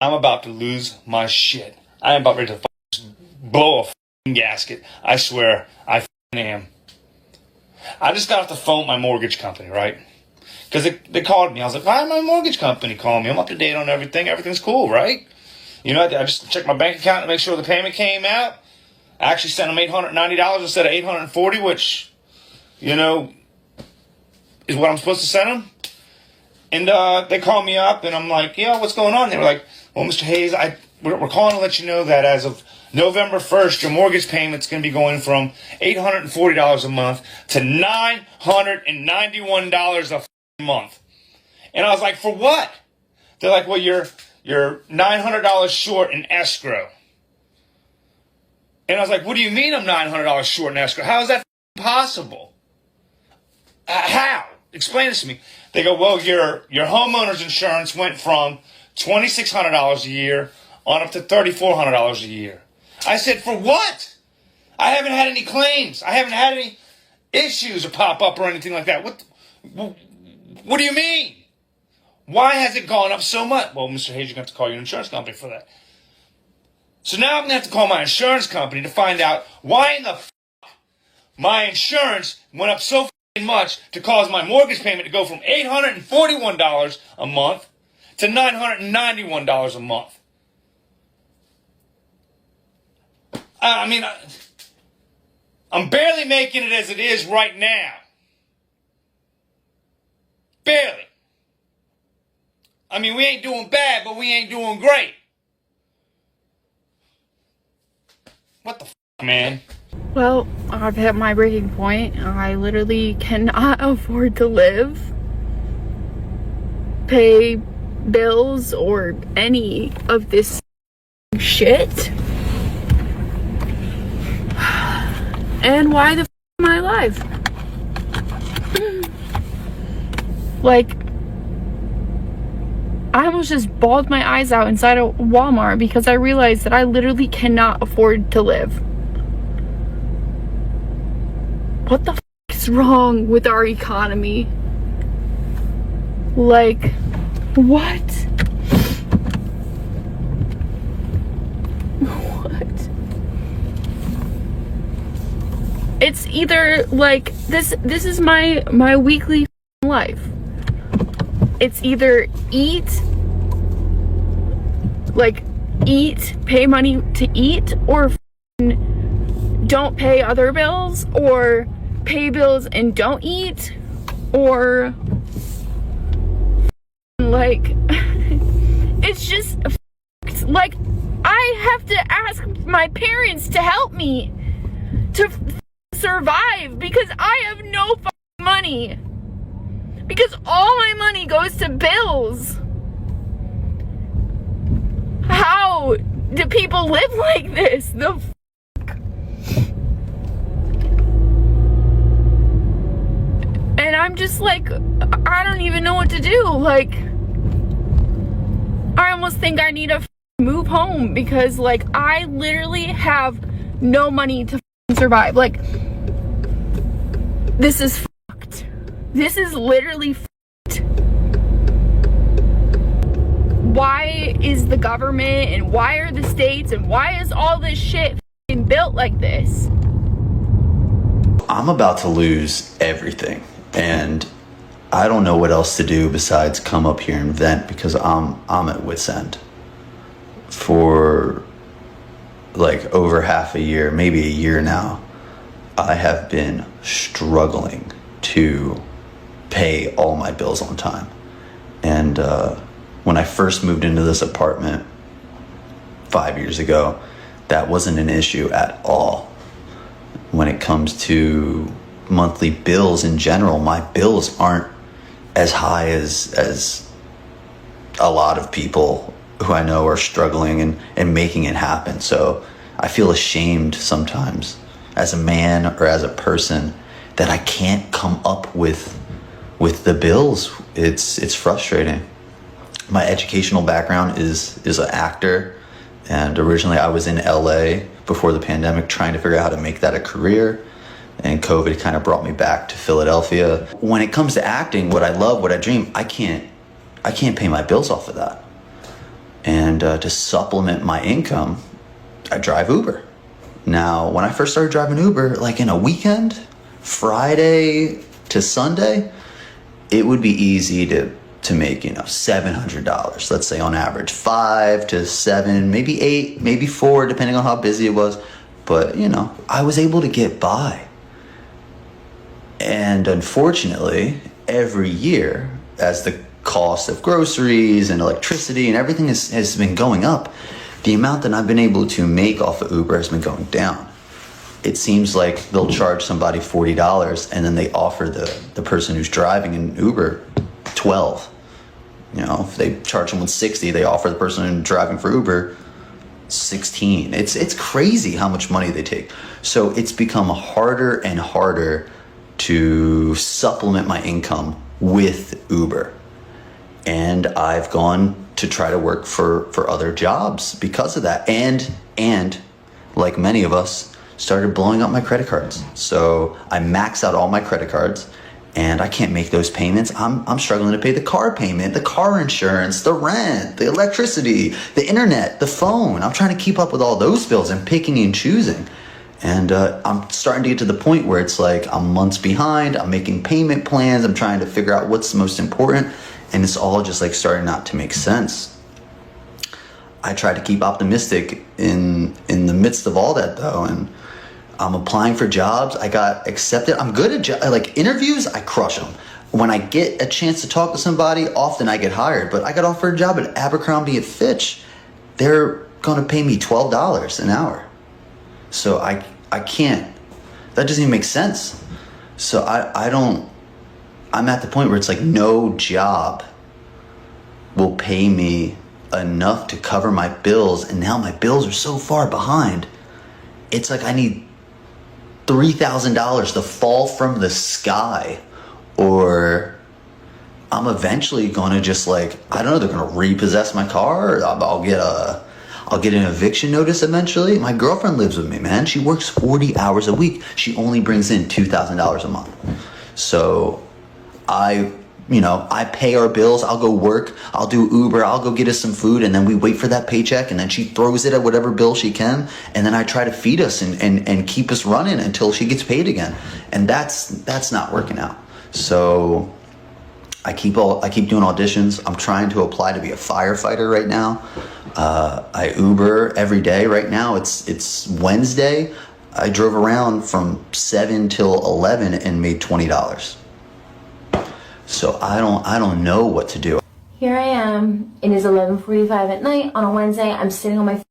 I'm about to lose my shit. I am about ready to blow a gasket. I swear, I am. I just got off the phone with my mortgage company, right? Because they called me. I was like, why did my mortgage company call me? I'm up to date on everything. Everything's cool, right? You know, I just checked my bank account to make sure the payment came out. I actually sent them $890 instead of $840, which, you know, is what I'm supposed to send them. And they called me up, and I'm like, yeah, what's going on? They were like, well, Mr. Hayes, we're calling to let you know that as of November 1st, your mortgage payment's going to be going from $840 a month to $991 a month. And I was like, for what? They're like, well, you're $900 short in escrow. And I was like, what do you mean I'm $900 short in escrow? How is that possible? How? Explain this to me. They go, well, your homeowner's insurance went from $2,600 a year on up to $3,400 a year. I said, for what? I haven't had any claims. I haven't had any issues or pop up or anything like that. What do you mean? Why has it gone up so much? Well, Mr. Hayes, you're going to have to call your insurance company for that. So now I'm going to have to call my insurance company to find out why in the my insurance went up so much to cause my mortgage payment to go from $841 a month to $991 a month. I mean, I'm barely making it as it is right now. Barely. I mean, we ain't doing bad, but we ain't doing great. What the man? Well, I've hit my breaking point. I literally cannot afford to live, pay bills, or any of this shit. And why the am I alive? Like, I almost just bawled my eyes out inside a Walmart because I realized that I literally cannot afford to live. What the f is wrong with our economy? Like, what? What? It's either like this is my weekly life. It's either eat, pay money to eat, or don't pay other bills, or pay bills and don't eat, or like, it's just like I have to ask my parents to help me to survive because I have no money. Because all my money goes to bills. How do people live like this? The fuck? And I'm just like, I don't even know what to do. Like, I almost think I need to move home because, like, I literally have no money to survive. Like, this is fucked. This is literally fucked. Why is the government and why are the states and why is all this shit built like this? I'm about to lose everything, and I don't know what else to do besides come up here and vent because I'm at wit's end. For like over half a year, maybe a year now, I have been struggling to pay all my bills on time. And when I first moved into this apartment 5 years ago, that wasn't an issue at all. When it comes to monthly bills in general, my bills aren't as high as a lot of people who I know are struggling and making it happen. So I feel ashamed sometimes as a man or as a person that I can't come up with the bills. It's frustrating. My educational background is an actor, and originally I was in LA before the pandemic trying to figure out how to make that a career, and COVID kind of brought me back to Philadelphia. When it comes to acting, what I love, what I dream, I can't pay my bills off of that. And to supplement my income, I drive Uber. Now, when I first started driving Uber, like in a weekend, Friday to Sunday, it would be easy to make, $700, let's say on average, 5 to 7, maybe 8, maybe 4, depending on how busy it was. But, I was able to get by. And unfortunately, every year, as the cost of groceries and electricity and everything has been going up, the amount that I've been able to make off of Uber has been going down. It seems like they'll charge somebody $40 and then they offer the person who's driving in Uber $12. If they charge someone $60, they offer the person who's driving for Uber $16. It's crazy how much money they take. So it's become harder and harder to supplement my income with Uber. And I've gone to try to work for other jobs because of that. And like many of us, started blowing up my credit cards. So I maxed out all my credit cards and I can't make those payments. I'm struggling to pay the car payment, the car insurance, the rent, the electricity, the internet, the phone. I'm trying to keep up with all those bills and picking and choosing. And I'm starting to get to the point where it's like I'm months behind. I'm making payment plans. I'm trying to figure out what's the most important. And it's all just like starting not to make sense. I try to keep optimistic in the midst of all that though. And I'm applying for jobs. I got accepted. I'm good at like interviews. I crush them. When I get a chance to talk to somebody, often I get hired. But I got offered a job at Abercrombie & Fitch. They're going to pay me $12 an hour. So I can't. That doesn't even make sense. So I'm at the point where it's like no job will pay me enough to cover my bills. And now my bills are so far behind. It's like I need $3,000 to fall from the sky, or I'm eventually going to just they're going to repossess my car, or I'll get an eviction notice eventually. My girlfriend lives with me, man. She works 40 hours a week. She only brings in $2,000 a month. So I pay our bills. I'll go work. I'll do Uber. I'll go get us some food. And then we wait for that paycheck. And then she throws it at whatever bill she can. And then I try to feed us and keep us running until she gets paid again. And that's not working out. So I keep doing auditions. I'm trying to apply to be a firefighter right now. I Uber every day right now. It's Wednesday. I drove around from 7 till 11 and made $20. So I don't know what to do. Here I am. It is 11:45 at night on a Wednesday. I'm sitting on my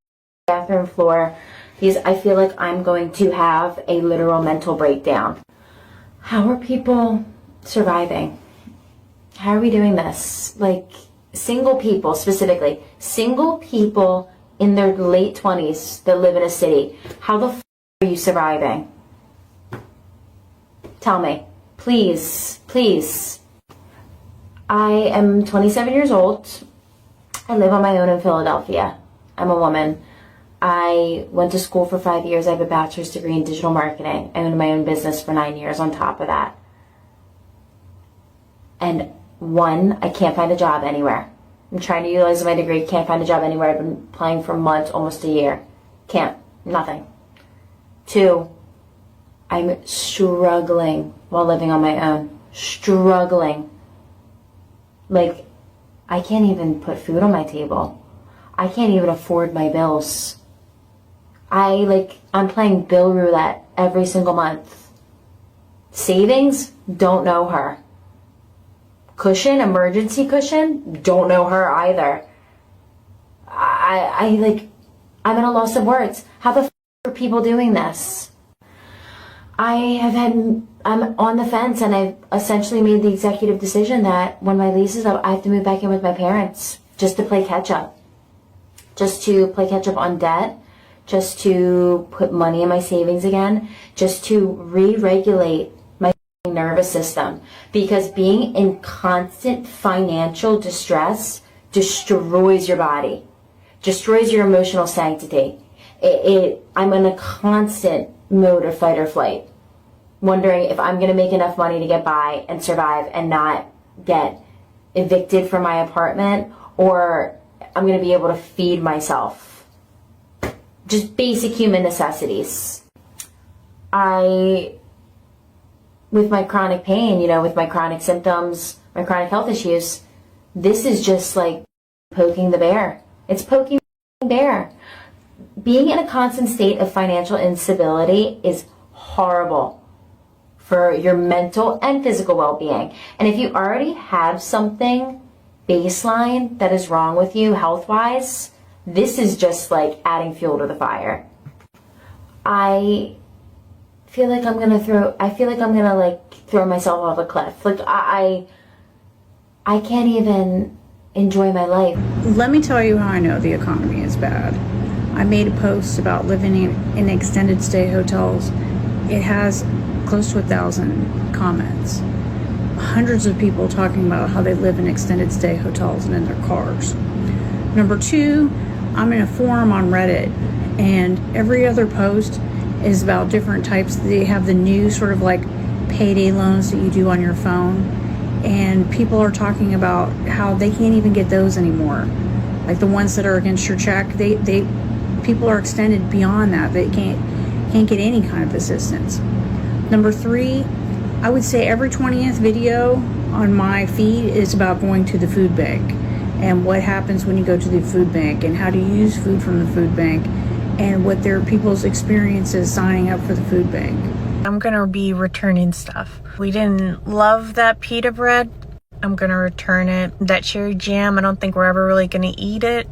bathroom floor because I feel like I'm going to have a literal mental breakdown. How are people surviving? How are we doing this? Like, single people specifically. Single people in their late 20s that live in a city. How the are you surviving? Tell me. Please, please. I am 27 years old. I live on my own in Philadelphia. I'm a woman. I went to school for 5 years. I have a bachelor's degree in digital marketing. I owned my own business for 9 years on top of that. And one, I can't find a job anywhere. I'm trying to utilize my degree. Can't find a job anywhere. I've been applying for months, almost a year. Can't. Nothing. Two, I'm struggling while living on my own. Struggling. Like, I can't even put food on my table. I can't even afford my bills. I'm playing bill roulette every single month. Savings, don't know her. Cushion, emergency cushion, don't know her either. I'm at a loss of words. How the are people doing this? I'm on the fence, and I've essentially made the executive decision that when my lease is up, I have to move back in with my parents just to play catch up. Just to play catch up on debt, just to put money in my savings again, just to re-regulate my nervous system. Because being in constant financial distress destroys your body, destroys your emotional sanctity. I'm in a constant mode of fight or flight, wondering if I'm going to make enough money to get by and survive and not get evicted from my apartment, or I'm going to be able to feed myself. Just basic human necessities. With my chronic pain, with my chronic symptoms, my chronic health issues, this is just like poking the bear. It's poking the bear. Being in a constant state of financial instability is horrible for your mental and physical well-being. And if you already have something baseline that is wrong with you health-wise, this is just like adding fuel to the fire. I feel like I'm gonna throw myself off a cliff. Like I can't even enjoy my life. Let me tell you how I know the economy is bad. I made a post about living in extended stay hotels. It has close to 1,000 comments. Hundreds of people talking about how they live in extended stay hotels and in their cars. Number two, I'm in a forum on Reddit, and every other post is about different types. They have the new sort of like payday loans that you do on your phone, and people are talking about how they can't even get those anymore. Like the ones that are against your check, people are extended beyond that. They can't get any kind of assistance. Number three, I would say every 20th video on my feed is about going to the food bank and what happens when you go to the food bank and how to use food from the food bank and what their people's experiences signing up for the food bank. I'm gonna be returning stuff. We didn't love that pita bread. I'm gonna return it. That cherry jam, I don't think we're ever really gonna eat it.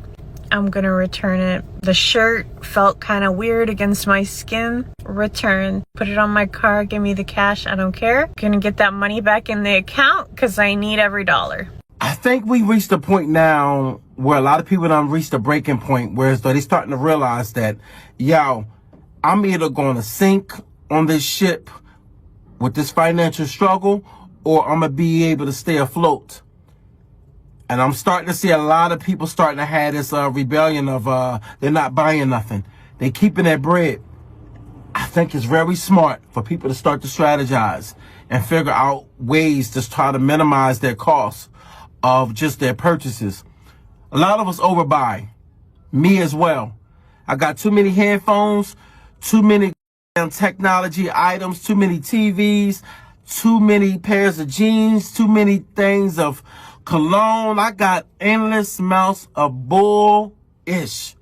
I'm gonna return it. The shirt felt kind of weird against my skin. Return. Put it on my car, give me the cash, I don't care. Gonna get that money back in the account because I need every dollar. I think we reached a point now where a lot of people done reached a breaking point, whereas they're starting to realize that, I'm either going to sink on this ship with this financial struggle, or I'm going to be able to stay afloat. And I'm starting to see a lot of people starting to have this rebellion of they're not buying nothing. They're keeping their bread. I think it's very smart for people to start to strategize and figure out ways to try to minimize their costs of just their purchases. A lot of us overbuy. Me as well. I got too many headphones, too many technology items, too many TVs, too many pairs of jeans, too many things of cologne. I got endless amounts of bull-ish.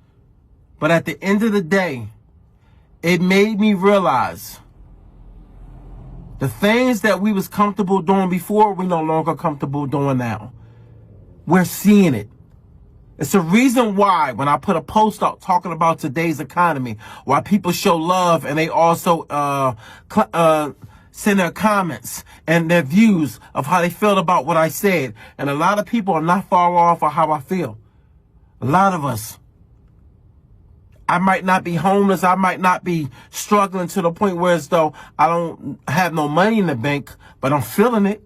But at the end of the day, it made me realize the things that we was comfortable doing before, we no longer comfortable doing now. We're seeing it. It's the reason why when I put a post out talking about today's economy, why people show love and they also send their comments and their views of how they feel about what I said. And a lot of people are not far off of how I feel. A lot of us. I might not be homeless. I might not be struggling to the point where as though I don't have no money in the bank, but I'm feeling it.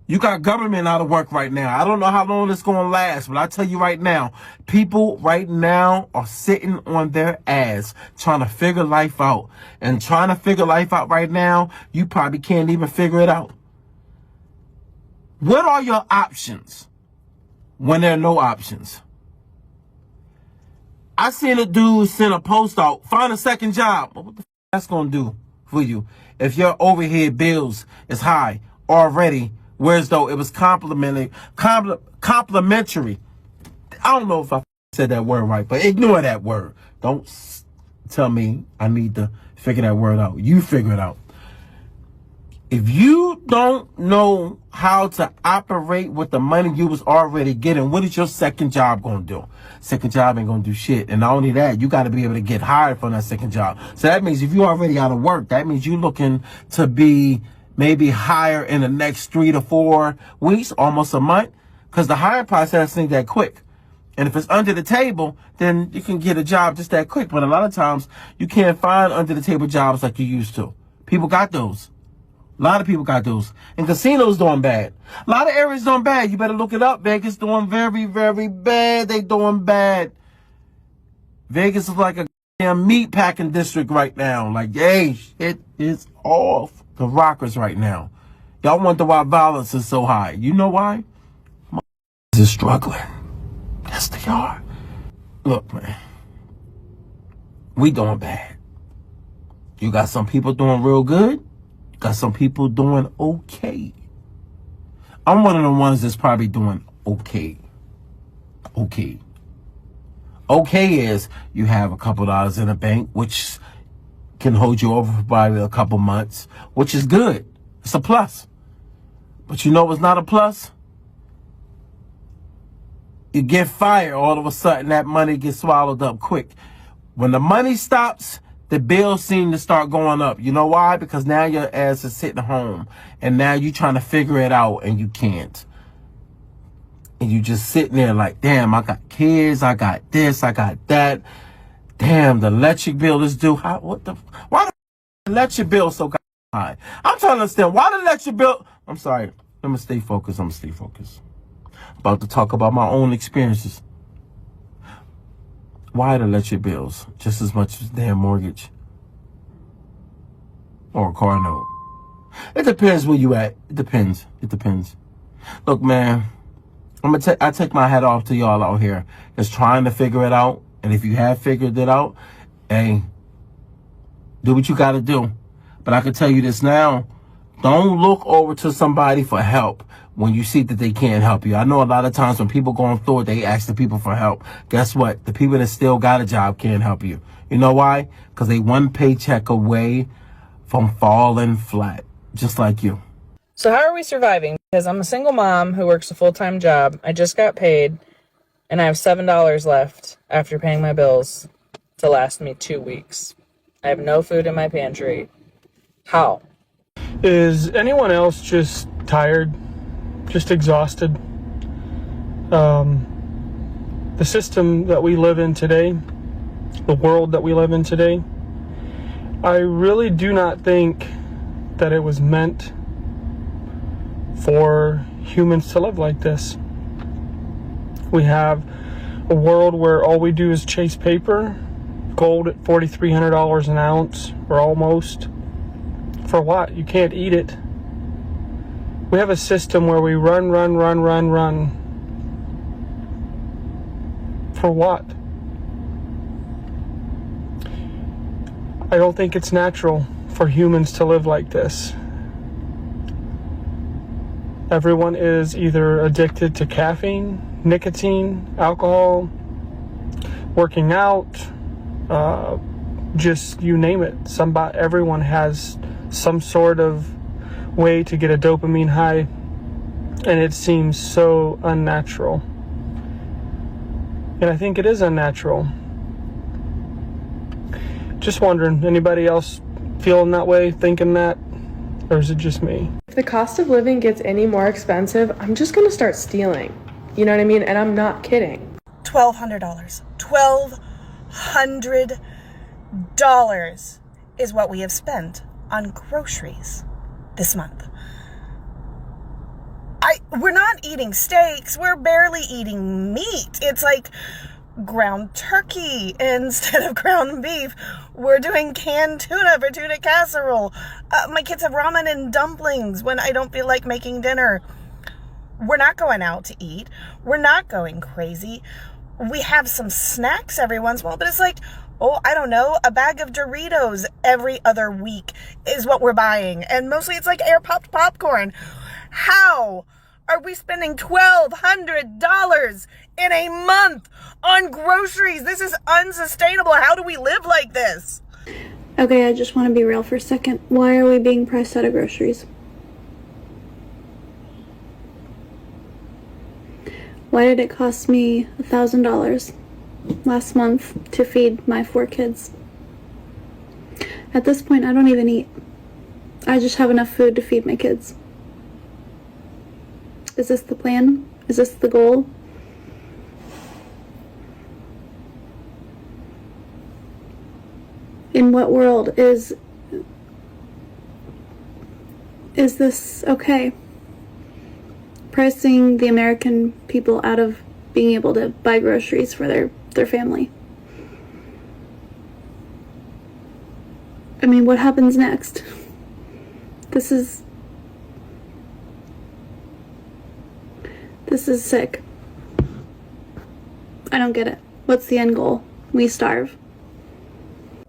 You got government out of work right now. I don't know how long it's going to last, but I tell you right now, people right now are sitting on their ass trying to figure life out. And trying to figure life out right now, you probably can't even figure it out. What are your options when there are no options? I seen a dude send a post out, find a second job. What the f that's going to do for you if your overhead bills is high already? Whereas though it was complimentary. I don't know if I said that word right, but ignore that word. Don't tell me I need to figure that word out. You figure it out. If you don't know how to operate with the money you was already getting, what is your second job going to do? Second job ain't going to do shit. And not only that, you got to be able to get hired from that second job. So that means if you already out of work, that means you looking to be maybe hire in the next 3 to 4 weeks, almost a month, because the hiring process ain't that quick. And if it's under the table, then you can get a job just that quick. But a lot of times, you can't find under the table jobs like you used to. People got those. A lot of people got those. And casinos doing bad. A lot of areas doing bad. You better look it up. Vegas doing very, very bad. They doing bad. Vegas is like a damn meat packing district right now. Like, hey, shit is off the rockers right now. Y'all wonder why violence is so high. You know why? My is struggling. Yes, they are. Look, man. We doing bad. You got some people doing real good. You got some people doing okay. I'm one of the ones that's probably doing okay. Okay. Okay is you have a couple dollars in the bank, which can hold you over for probably a couple months, which is good. It's a plus. But you know what's not a plus? You get fired, all of a sudden that money gets swallowed up quick. When the money stops, the bills seem to start going up. You know why? Because now your ass is sitting home and now you trying to figure it out and you can't. And you just sitting there like, damn, I got kids, I got this, I got that. Damn, the electric bill is due. Why the electric bill so high? I'm trying to understand why the electric bill. I'm sorry. I'm going to stay focused. About to talk about my own experiences. Why the electric bills just as much as damn mortgage or a car note? It depends where you at. It depends. Look, man, I take my hat off to y'all out here that's trying to figure it out. And if you have figured it out, hey, do what you got to do. But I can tell you this now. Don't look over to somebody for help when you see that they can't help you. I know a lot of times when people going through it, they ask the people for help. Guess what? The people that still got a job can't help you. You know why? Because they one paycheck away from falling flat, just like you. So how are we surviving? Because I'm a single mom who works a full-time job. I just got paid, and I have $7 left after paying my bills to last me 2 weeks. I have no food in my pantry. How? Is anyone else just tired? Just exhausted? The system that we live in today, the world that we live in today, I really do not think that it was meant for humans to live like this. We have a world where all we do is chase paper, gold at $4,300 an ounce, or almost. For what? You can't eat it. We have a system where we run. For what? I don't think it's natural for humans to live like this. Everyone is either addicted to caffeine, nicotine, alcohol, working out, just you name it. Everyone has some sort of way to get a dopamine high, and it seems so unnatural. And I think it is unnatural. Just wondering, anybody else feeling that way, thinking that, or is it just me? If the cost of living gets any more expensive, I'm just gonna start stealing. You know what I mean? And I'm not kidding. $1,200. $1,200 is what we have spent on groceries this month. We're not eating steaks. We're barely eating meat. It's like ground turkey instead of ground beef. We're doing canned tuna for tuna casserole. My kids have ramen and dumplings when I don't feel like making dinner. We're not going out to eat. We're not going crazy. We have some snacks every once in a while, but it's like, oh, I don't know, a bag of Doritos every other week is what we're buying. And mostly it's like air-popped popcorn. How are we spending $1,200 in a month on groceries? This is unsustainable. How do we live like this? Okay, I just want to be real for a second. Why are we being priced out of groceries? Why did it cost me $1,000 last month to feed my 4 kids? At this point, I don't even eat. I just have enough food to feed my kids. Is this the plan? Is this the goal? In what world is this okay? Pricing the American people out of being able to buy groceries for their family. I mean, what happens next? This is sick. I don't get it. What's the end goal? We starve.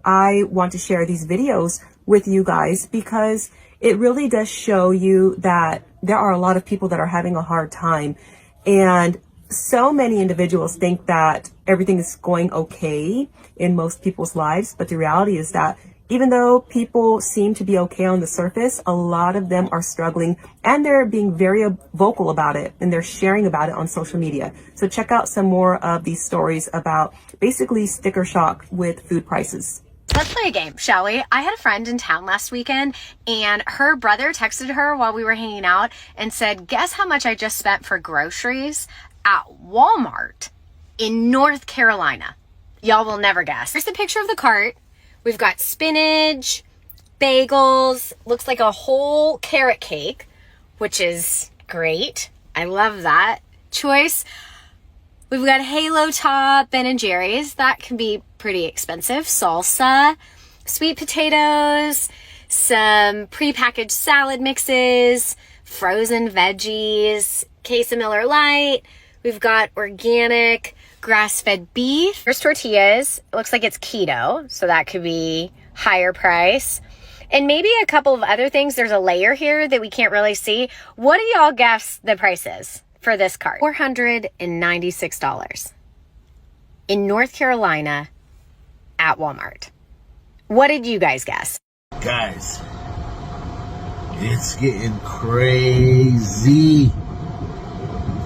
I want to share these videos with you guys because it really does show you that there are a lot of people that are having a hard time. And so many individuals think that everything is going okay in most people's lives. But the reality is that even though people seem to be okay on the surface, a lot of them are struggling, and they're being very vocal about it, and they're sharing about it on social media. So check out some more of these stories about basically sticker shock with food prices. Let's play a game, shall we? I had a friend in town last weekend, and her brother texted her while we were hanging out and said, guess how much I just spent for groceries at Walmart in North Carolina. Y'all will never guess. Here's the picture of the cart. We've got spinach, bagels, looks like a whole carrot cake, which is great. I love that choice. We've got Halo Top, Ben & Jerry's. That can be pretty expensive. Salsa, sweet potatoes, some prepackaged salad mixes, frozen veggies, case of Miller Lite. We've got organic grass-fed beef. Here's tortillas. It looks like it's keto, so that could be higher price. And maybe a couple of other things. There's a layer here that we can't really see. What do y'all guess the price is for this cart? $496 in North Carolina at Walmart. What did you guys guess? Guys, it's getting crazy.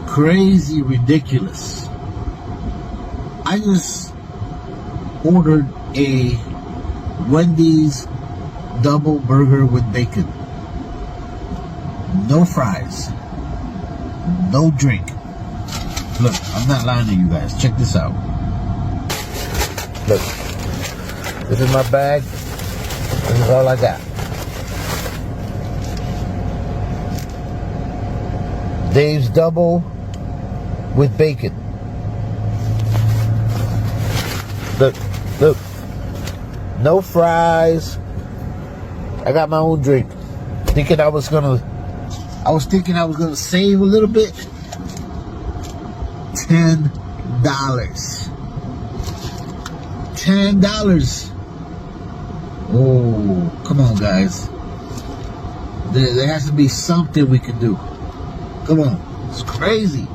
Crazy ridiculous. I just ordered a Wendy's double burger with bacon. No fries. No drink. Look, I'm not lying to you guys. Check this out. Look. This is my bag. This is all I got. Dave's double with bacon. Look, look. No fries. I got my own drink. I was thinking I was gonna save a little bit. $10. $10. Oh, come on, guys. There has to be something we can do. Come on, it's crazy.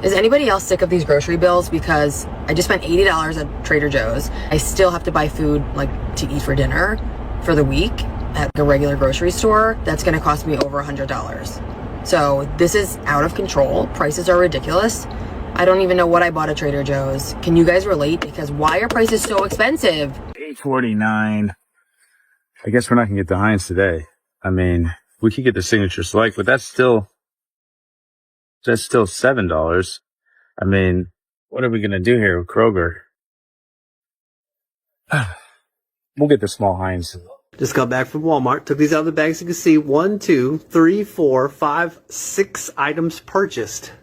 Is anybody else sick of these grocery bills? Because I just spent $80 at Trader Joe's. I still have to buy food like to eat for dinner for the week at a regular grocery store. That's gonna cost me over $100. So this is out of control. Prices are ridiculous. I don't even know what I bought at Trader Joe's. Can you guys relate? Because why are prices so expensive? $8.49. I guess we're not gonna get the Heinz today. I mean, we could get the Signature Select, but that's still $7. I mean, what are we gonna do here with Kroger? We'll get the small Heinz. Just got back from Walmart. Took these out of the bags. You can see 1, 2, 3, 4, 5, 6 items purchased.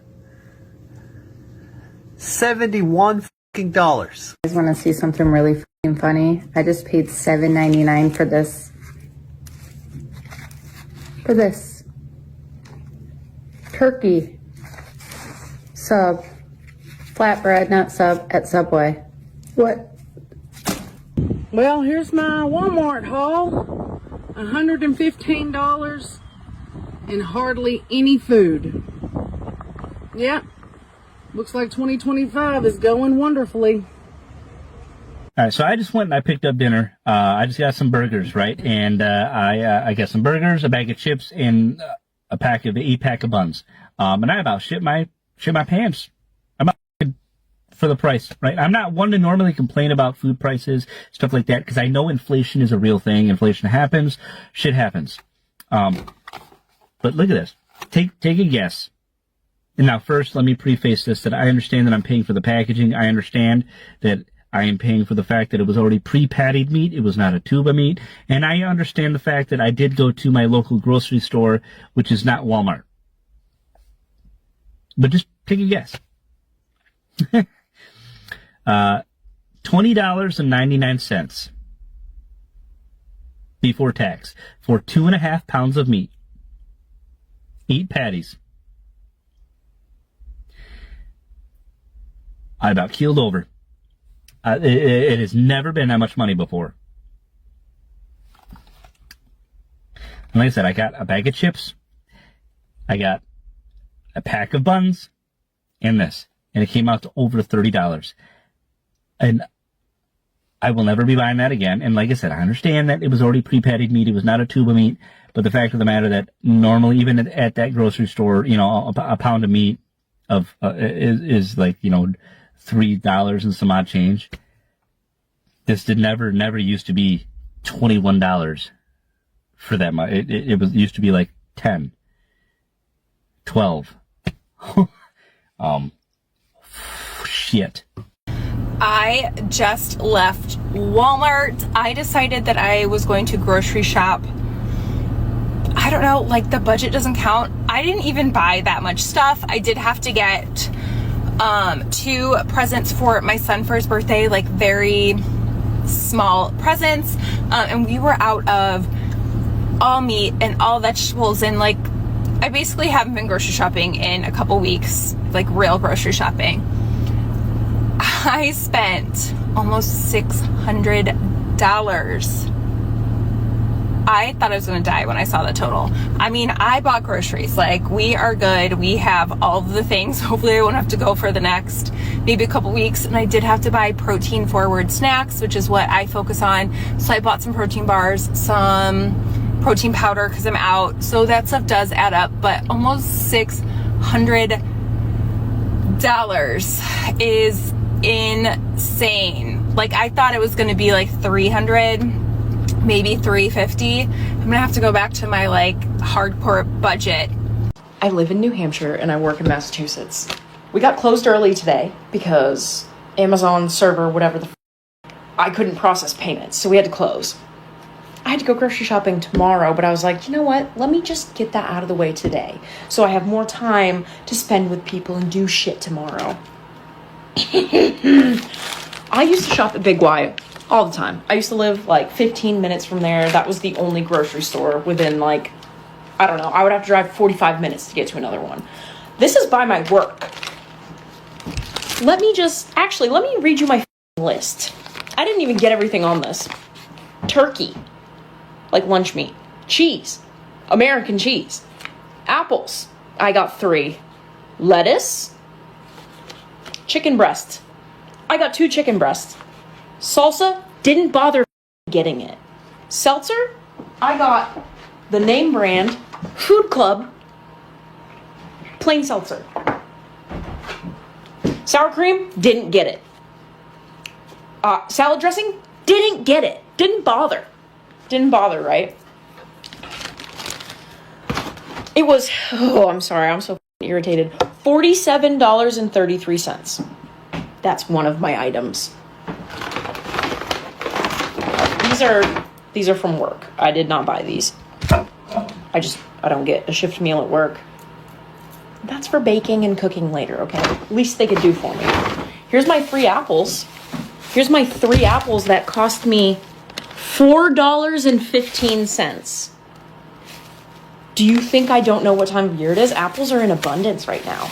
$71 fucking dollars. You guys want to see something really fucking funny? I just paid $7.99 for this. Turkey sub, flatbread, not sub, at Subway. What? Well, here's my Walmart haul. $115 and hardly any food. Yep. Looks like 2025 is going wonderfully. All right, so I just went and I picked up dinner. I just got some burgers, right? And I got some burgers, a bag of chips, and a 8-pack of buns. And I about shit my pants. I'm about for the price, right? I'm not one to normally complain about food prices, stuff like that, because I know inflation is a real thing. Inflation happens, shit happens. But look at this. Take a guess. And now first, let me preface this, that I understand that I'm paying for the packaging. I understand that I am paying for the fact that it was already pre-pattied meat. It was not a tube of meat. And I understand the fact that I did go to my local grocery store, which is not Walmart. But just take a guess. $20.99 before tax for 2.5 pounds of meat. 8 patties. I about keeled over. It has never been that much money before. And like I said, I got a bag of chips, I got a pack of buns, and this. And it came out to over $30. And I will never be buying that again. And like I said, I understand that it was already pre-patted meat. It was not a tube of meat. But the fact of the matter that normally, even at that grocery store, you know, a pound of meat is like, you know, $3 and some odd change. This never used to be $21 for that much. It used to be like 10, 12. Shit. I just left Walmart. I decided that I was going to grocery shop. I don't know, like the budget doesn't count. I didn't even buy that much stuff. I did have to get 2 presents for my son for his birthday, like very small presents. And we were out of all meat and all vegetables, and like I basically haven't been grocery shopping in a couple weeks, like real grocery shopping. I spent almost $600. I thought I was going to die when I saw the total. I mean, I bought groceries. Like, we are good. We have all of the things. Hopefully I won't have to go for the next maybe a couple weeks. And I did have to buy protein forward snacks, which is what I focus on. So I bought some protein bars, some protein powder because I'm out. So that stuff does add up, but almost $600 is insane. Like, I thought it was going to be like 300, maybe 350. I'm gonna have to go back to my like hardcore budget. I live in New Hampshire and I work in Massachusetts. We got closed early today because Amazon server, whatever the I couldn't process payments, so we had to close. I had to go grocery shopping tomorrow, but I was like, you know what? Let me just get that out of the way today, so I have more time to spend with people and do shit tomorrow. I used to shop at Big Y all the time. I used to live like 15 minutes from there. That was the only grocery store within like, I don't know, I would have to drive 45 minutes to get to another one. This is by my work. Let me read you my list. I didn't even get everything on this. Turkey, like lunch meat. Cheese, American cheese. Apples, I got 3. Lettuce, chicken breast. I got 2 chicken breasts. Salsa, didn't bother getting it. Seltzer, I got the name brand, Food Club, plain seltzer. Sour cream, didn't get it. Salad dressing, didn't get it. Didn't bother, right? It was, I'm sorry, I'm so irritated. $47.33. That's one of my items. These are from work. I did not buy these. I don't get a shift meal at work. That's for baking and cooking later, okay? At least they could do for me. Here's my 3 apples. Here's my 3 apples that cost me $4.15. Do you think I don't know what time of year it is? Apples are in abundance right now.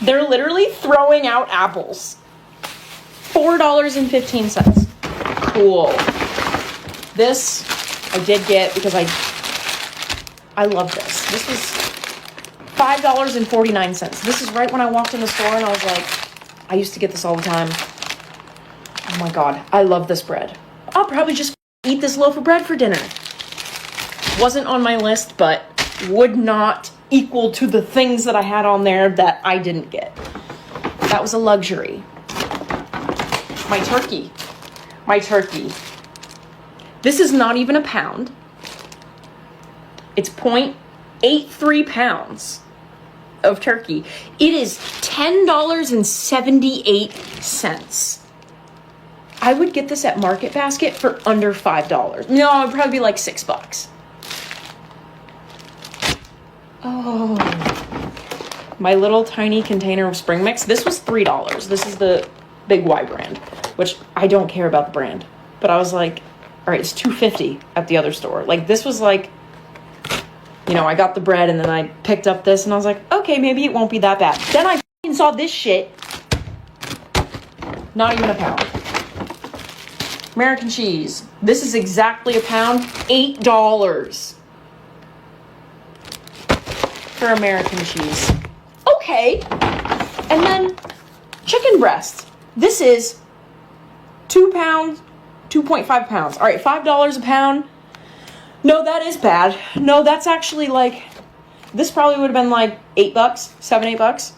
They're literally throwing out apples. $4.15. Cool. This I did get because I love this. This was $5.49. This is right when I walked in the store and I was like, I used to get this all the time. Oh my God, I love this bread. I'll probably just eat this loaf of bread for dinner. Wasn't on my list, but would not equal to the things that I had on there that I didn't get. That was a luxury. My turkey. This is not even a pound. It's 0.83 pounds of turkey. It is $10.78. I would get this at Market Basket for under $5. No, it would probably be like $6. Oh, my little tiny container of spring mix. This was $3. This is the Big Y brand, which I don't care about the brand, but I was like, all right, it's $2.50 at the other store. Like, this was like, you know, I got the bread and then I picked up this and I was like, okay, maybe it won't be that bad. Then I saw this shit. Not even a pound. American cheese. This is exactly a pound. $8 for American cheese. Okay. And then chicken breast. This is 2 pounds, 2.5 pounds. All right, $5 a pound. No, that is bad. No, that's actually like, this probably would have been like $8, $7, $8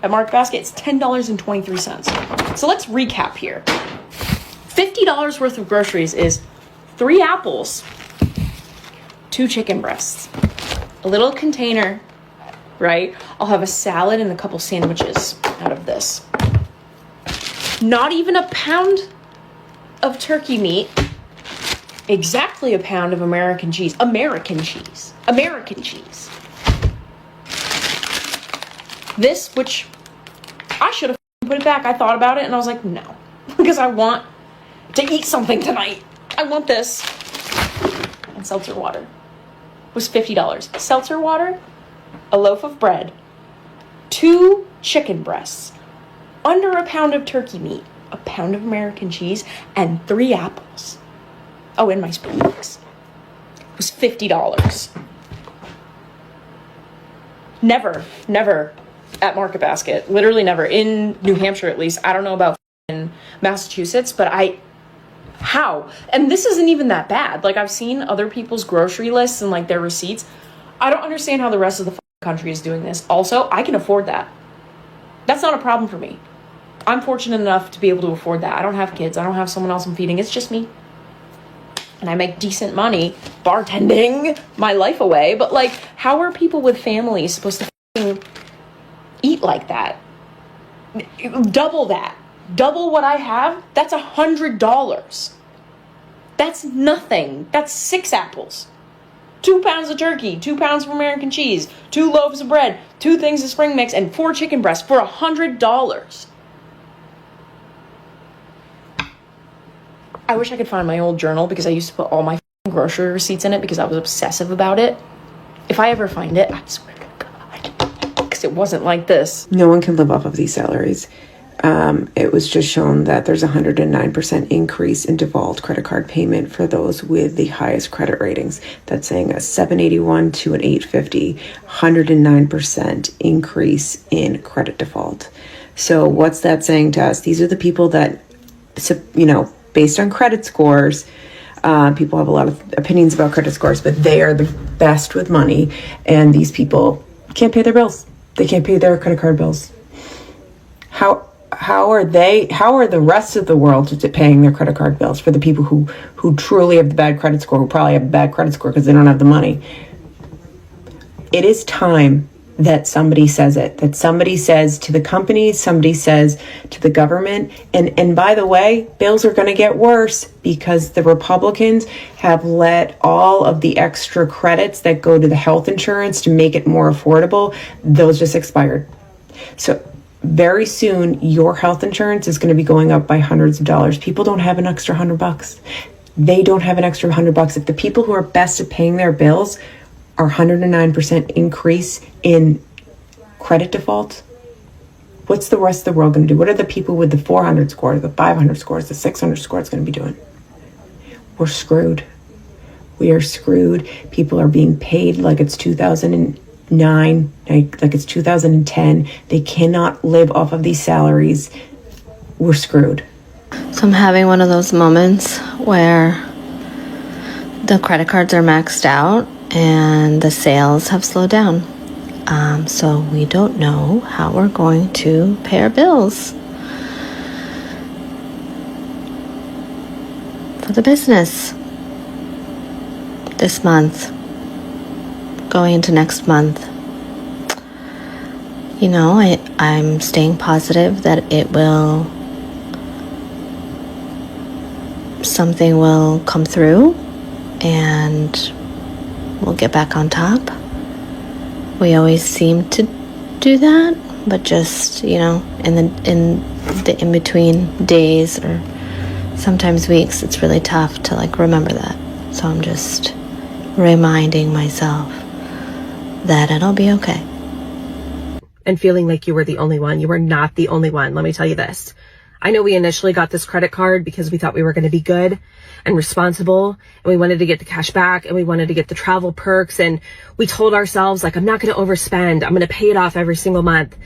at Market Basket. It's $10.23. So let's recap here. $50 worth of groceries is 3 apples, 2 chicken breasts, a little container, right? I'll have a salad and a couple sandwiches out of this. Not even a pound of turkey meat. Exactly a pound of American cheese. American cheese. American cheese. This, which I should have put it back. I thought about it and I was like, no. Because I want to eat something tonight. I want this. And seltzer water was $50. Seltzer water, a loaf of bread, 2 chicken breasts, under a pound of turkey meat, a pound of American cheese, and 3 apples. Oh, and my spoon mix. It was $50. Never at Market Basket. Literally never. In New Hampshire, at least. I don't know about in Massachusetts, but how? And this isn't even that bad. Like, I've seen other people's grocery lists and, like, their receipts. I don't understand how the rest of the country is doing this. Also, I can afford that. That's not a problem for me. I'm fortunate enough to be able to afford that. I don't have kids. I don't have someone else I'm feeding. It's just me. And I make decent money bartending my life away. But, like, how are people with families supposed to eat like that? Double that. Double what I have? That's $100. That's nothing. That's 6 apples. 2 pounds of turkey, 2 pounds of American cheese, 2 loaves of bread, 2 things of spring mix, and 4 chicken breasts for $100. I wish I could find my old journal because I used to put all my grocery receipts in it because I was obsessive about it. If I ever find it, I swear to God, because it wasn't like this. No one can live off of these salaries. It was just shown that there's a 109% increase in default credit card payment for those with the highest credit ratings. That's saying a 781 to an 850, 109% increase in credit default. So what's that saying to us? These are the people that, based on credit scores, people have a lot of opinions about credit scores, but they are the best with money, and these people can't pay their bills. They can't pay their credit card bills. How are the rest of the world paying their credit card bills for the people who truly have the bad credit score, who probably have a bad credit score because they don't have the money? It is time that somebody says it, that somebody says to the companies, somebody says to the government, and by the way, bills are going to get worse because the Republicans have let all of the extra credits that go to the health insurance to make it more affordable, those just expired. So very soon, your health insurance is going to be going up by hundreds of dollars. People don't have an extra $100. They don't have an extra $100. If the people who are best at paying their bills are 109% increase in credit default, what's the rest of the world going to do? What are the people with the 400 scores, the 500 scores, the 600 scores going to be doing? We're screwed. We are screwed. People are being paid like it's 2009, like it's 2010. They cannot live off of these salaries. We're screwed. So I'm having one of those moments where the credit cards are maxed out and the sales have slowed down. So we don't know how we're going to pay our bills for the business this month, going into next month. I'm staying positive that something will come through and we'll get back on top. We always seem to do that, but just, in the in-between days or sometimes weeks, it's really tough to remember that. So I'm just reminding myself that it'll be okay. And feeling like you were the only one. You were not the only one. Let me tell you this. I know we initially got this credit card because we thought we were going to be good and responsible, and we wanted to get the cash back, and we wanted to get the travel perks, and we told ourselves, like, I'm not going to overspend. I'm going to pay it off every single month.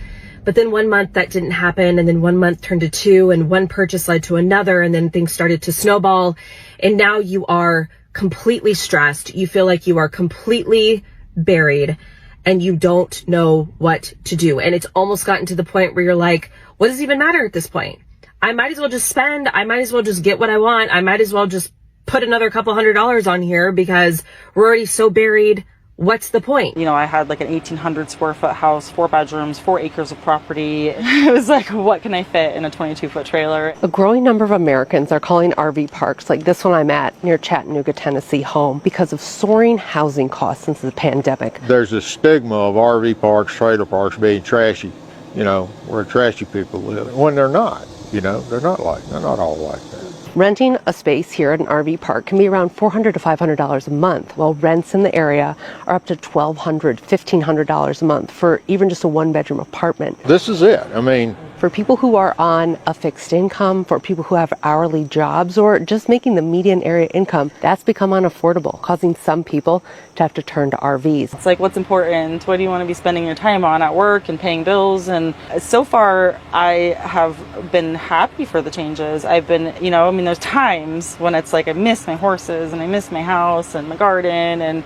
But then one month that didn't happen, and then one month turned to two, and one purchase led to another, and then things started to snowball, and now you are completely stressed. You feel like you are completely buried, and you don't know what to do. And it's almost gotten to the point where you're like, what does it even matter at this point? I might as well just spend. I might as well just get what I want. I might as well just put another couple $100s on here because we're already so buried. What's the point? You know, I had like an 1,800 square foot house, 4 bedrooms, 4 acres of property. It was like, what can I fit in a 22-foot trailer? A growing number of Americans are calling RV parks like this one I'm at near Chattanooga, Tennessee home because of soaring housing costs since the pandemic. There's a stigma of RV parks, trailer parks being trashy, you know, where trashy people live, when they're not, you know, they're not all like that. Renting a space here at an RV park can be around $400 to $500 a month, while rents in the area are up to $1,200, $1,500 a month for even just a one-bedroom apartment. This is it. I mean, for people who are on a fixed income, for people who have hourly jobs, or just making the median area income, that's become unaffordable, causing some people to have to turn to RVs. It's like, what's important? What do you want to be spending your time on at work and paying bills? And so far, I have been happy for the changes. I've been, you know, I mean, there's times when it's like I miss my horses and I miss my house and my garden and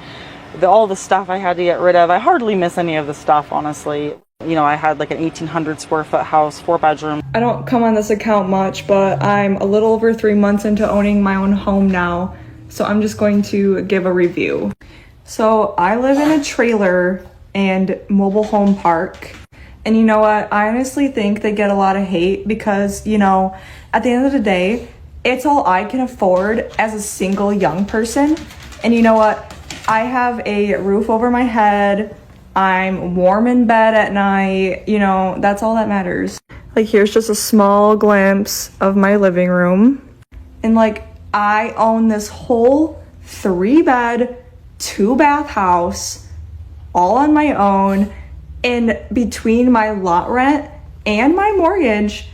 all the stuff I had to get rid of. I hardly miss any of the stuff, honestly. You know, I had like an 1,800 square foot house, 4 bedrooms. I don't come on this account much, but I'm a little over 3 months into owning my own home now, so I'm just going to give a review. So I live in a trailer and mobile home park, and you know what? I honestly think they get a lot of hate because, you know, at the end of the day, it's all I can afford as a single young person. And you know what? I have a roof over my head. I'm warm in bed at night. You know, that's all that matters. Like, here's just a small glimpse of my living room. And like, I own this whole 3-bed, 2-bath house all on my own. And between my lot rent and my mortgage,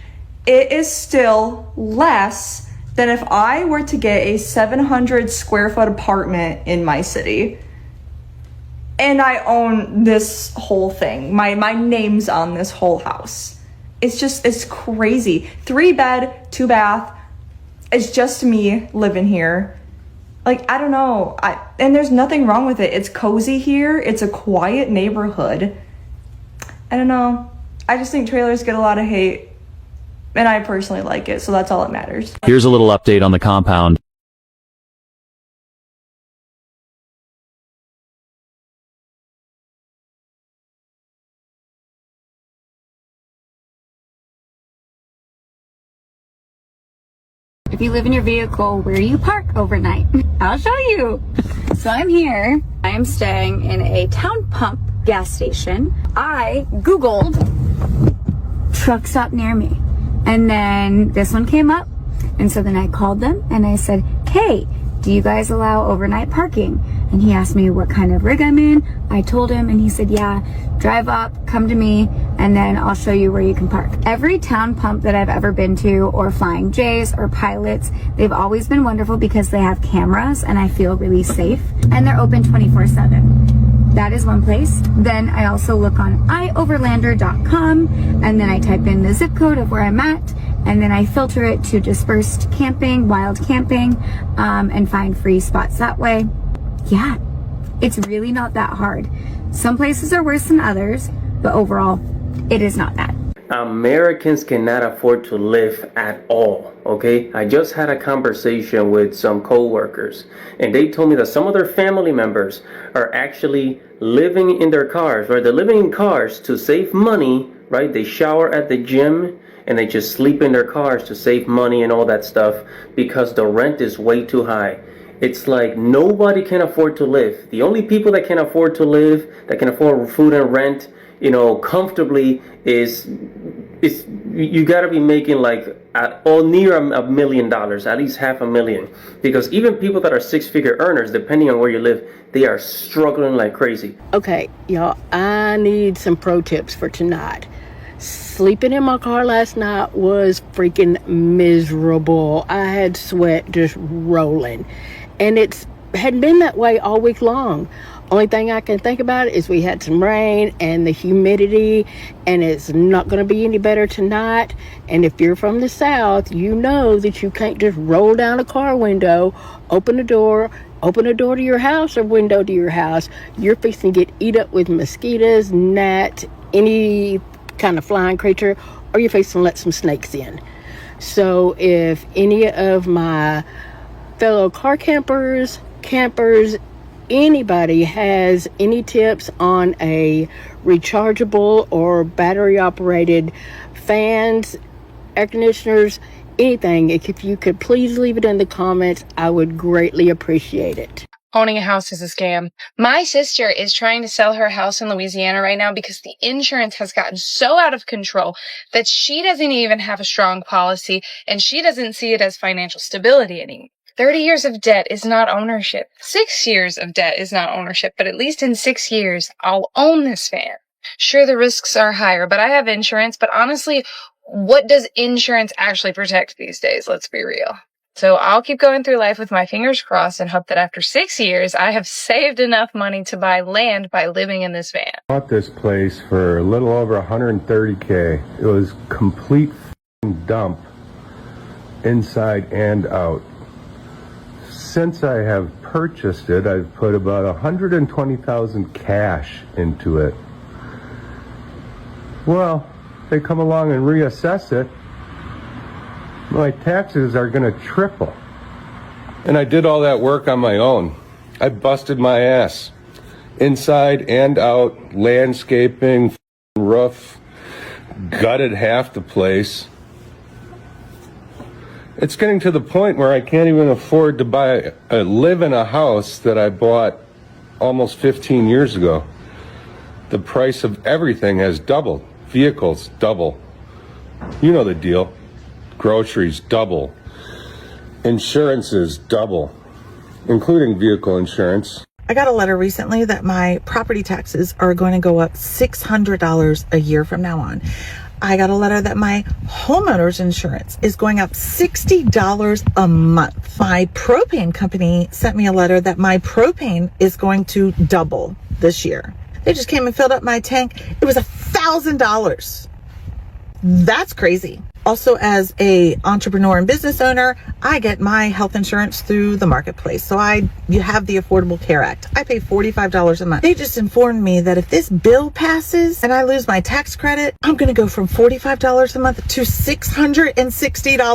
it is still less than if I were to get a 700 square foot apartment in my city. And I own this whole thing. My name's on this whole house. It's crazy. 3-bed, 2-bath. It's just me living here. Like, I don't know. And there's nothing wrong with it. It's cozy here. It's a quiet neighborhood. I don't know. I just think trailers get a lot of hate. And I personally like it, so that's all that matters. Here's a little update on the compound. If you live in your vehicle, where do you park overnight? I'll show you. So I'm here. I am staying in a town pump gas station. I Googled truck stop near me. And then this one came up. And so then I called them and I said, hey, do you guys allow overnight parking? And he asked me what kind of rig I'm in. I told him and he said, yeah, drive up, come to me, and then I'll show you where you can park. Every town pump that I've ever been to, or Flying J's or Pilots, they've always been wonderful because they have cameras and I feel really safe. And they're open 24/7. That is one place. Then I also look on ioverlander.com and then I type in the zip code of where I'm at, and then I filter it to dispersed camping, wild camping, and find free spots that way. Yeah, it's really not that hard. Some places are worse than others, but overall, it is not bad. Americans cannot afford to live at all, okay? I just had a conversation with some co-workers, and they told me that some of their family members are actually living in their cars, right? They're living in cars to save money, right? They shower at the gym, and they just sleep in their cars to save money and all that stuff because the rent is way too high. It's like nobody can afford to live. The only people that can afford to live, that can afford food and rent, you know, comfortably is you got to be making like near $1 million, at least $500,000. Because even people that are 6-figure earners, depending on where you live, they are struggling like crazy. Okay, y'all, I need some pro tips for tonight. Sleeping in my car last night was freaking miserable. I had sweat just rolling. And it had been that way all week long. Only thing I can think about is we had some rain and the humidity, and it's not going to be any better tonight. And if you're from the South, you know that you can't just roll down a car window, open a door to your house or window to your house. You're fixing to get eat up with mosquitoes, gnats, any kind of flying creature, or you're fixing to let some snakes in. So if any of my fellow car campers, anybody has any tips on a rechargeable or battery operated fans, air conditioners, anything, if you could please leave it in the comments, I would greatly appreciate it. Owning a house is a scam. My sister is trying to sell her house in Louisiana right now because the insurance has gotten so out of control that she doesn't even have a strong policy and she doesn't see it as financial stability anymore. 30 years of debt is not ownership. 6 years of debt is not ownership, but at least in 6 years, I'll own this van. Sure, the risks are higher, but I have insurance. But honestly, what does insurance actually protect these days? Let's be real. So I'll keep going through life with my fingers crossed and hope that after 6 years, I have saved enough money to buy land by living in this van. I bought this place for a little over $130K. It was complete dump inside and out. Since I have purchased it, I've put about $120,000 cash into it. Well, they come along and reassess it. My taxes are going to triple. And I did all that work on my own. I busted my ass. Inside and out, landscaping, roof, gutted half the place. It's getting to the point where I can't even afford to live in a house that I bought almost 15 years ago. The price of everything has doubled. Vehicles, double. You know the deal. Groceries, double. Insurances, double. Including vehicle insurance. I got a letter recently that my property taxes are going to go up $600 a year from now on. I got a letter that my homeowner's insurance is going up $60 a month. My propane company sent me a letter that my propane is going to double this year. They just came and filled up my tank. It was $1,000. That's crazy. Also, as a entrepreneur and business owner, I get my health insurance through the marketplace. So you have the Affordable Care Act. I pay $45 a month. They just informed me that if this bill passes and I lose my tax credit, I'm going to go from $45 a month to $660